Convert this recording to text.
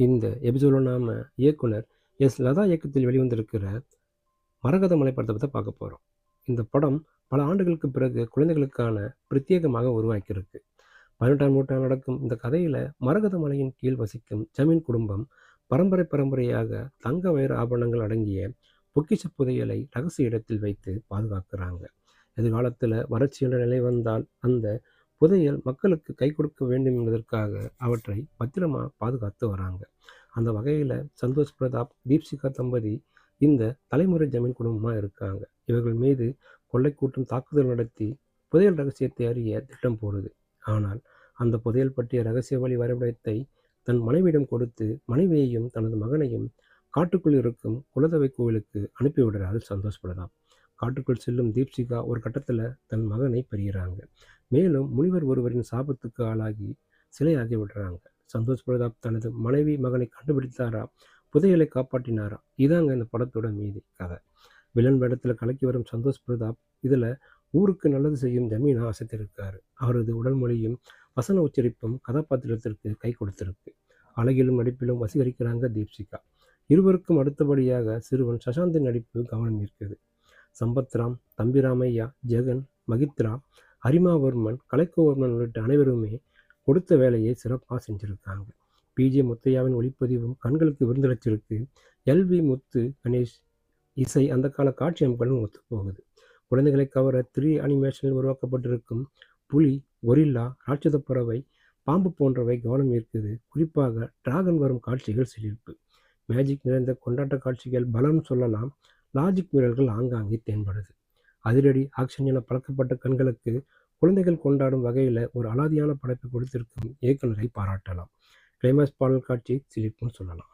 இந்த எபிசோடில் நாம் இயக்குனர் லதா இயக்கத்தில் வெளிவந்திருக்கிற மரகத மலை படத்தை பற்றி பார்க்க போகிறோம். இந்த படம் பல ஆண்டுகளுக்கு பிறகு குழந்தைகளுக்கான பிரத்யேகமாக உருவாக்கியிருக்கு. 18ஆம் நூற்றாண்டு நடக்கும் இந்த கதையில் மரகத மலையின் கீழ் வசிக்கும் ஜமீன் குடும்பம் பரம்பரையாக தங்க வைர ஆபரணங்கள் அடங்கிய பொக்கிஷ புதையலை ரகசிய இடத்தில் வைத்து பாதுகாக்கிறாங்க. எதிர்காலத்தில் வறட்சி என்ற நிலை வந்தால் அந்த புதையல் மக்களுக்கு கை கொடுக்க வேண்டும் என்பதற்காக அவற்றை பத்திரமா பாதுகாத்து வராங்க. அந்த வகையில் சந்தோஷ் பிரதாப், தீப்சிகா தம்பதி இந்த தலைமுறை ஜமீன் குடும்பமாக இருக்காங்க. இவர்கள் மீது கொள்ளை கூட்டம் தாக்குதல் நடத்தி புதையல் ரகசியத்தை அறிய திட்டம் போடுது. ஆனால் அந்த புதையல் பற்றிய ரகசிய வழி வரைபடத்தை தன் மனைவியிடம் கொடுத்து மனைவியையும் தனது மகனையும் காட்டுக்குள் இருக்கும் குலதெய்வ கோவிலுக்கு அனுப்பிவிடுறாரு சந்தோஷ் பிரதாப். காட்டுக்குள் செல்லும் தீப்சிகா ஒரு கட்டத்தில் தன் மகனை பெறுகிறாங்க. மேலும் முனிவர் ஒருவரின் சாபத்துக்கு ஆளாகி சிலையாகி விடுறாங்க. சந்தோஷ் பிரதாப் தனது மனைவி மகனை கண்டுபிடித்தாரா, புதையலை காப்பாற்றினாரா? இதாங்க இந்த படத்தோட மீதி கதை. வில்லன் வேடத்தில் கலக்கி வரும் சந்தோஷ் பிரதாப் இதில் ஊருக்கு நல்லது செய்யும் ஜமீனா அசைத்திருக்காரு. அவரது உடல் மொழியும் வசன உச்சரிப்பும் கதாபாத்திரத்திற்கு கை கொடுத்திருக்கு. அழகிலும் நடிப்பிலும் வசீகரிக்கிறாங்க தீப்சிகா. இருவருக்கும் அடுத்தபடியாக சிறுவன் சசாந்தின் நடிப்பு கவனம் ஈர்க்குது. சம்பத்ராம், தம்பிராமையா, ஜெகன், மகித்ரா, ஹரிமாவர்மன், கலைக்கோவர்மன் உள்ளிட்ட அனைவருமே கொடுத்த வேலையை சிறப்பாக செஞ்சுருக்காங்க. பிஜே முத்தையாவின் ஒளிப்பதிவும் கண்களுக்கு விருந்தளிச்சிருக்கு. எல்வி முத்து கணேஷ் இசை அந்த கால காட்சி அமைப்புகளும் ஒத்து போகுது. குழந்தைகளை கவர 3D அனிமேஷனில் உருவாக்கப்பட்டிருக்கும் புலி, கொரில்லா, ராட்சத பறவை, பாம்பு போன்றவை கவனம் ஈர்க்குது. குறிப்பாக டிராகன் வரும் காட்சிகள் சிலிர்ப்பு. மேஜிக் நிறைந்த கொண்டாட்ட காட்சிகள் பலம் சொல்லலாம். லாஜிக் மீறல்கள் ஆங்காங்கே தென்படுது. அதிரடி ஆக்ஷன் என பழக்கப்பட்ட கண்களுக்கு குழந்தைகள் கொண்டாடும் வகையில் ஒரு அலாதியான படைப்பை கொடுத்திருக்கும் இயக்குனரை பாராட்டலாம். கிளைமாக்ஸ் பாடல் காட்சி சிலிர்ப்புன்னு சொல்லலாம்.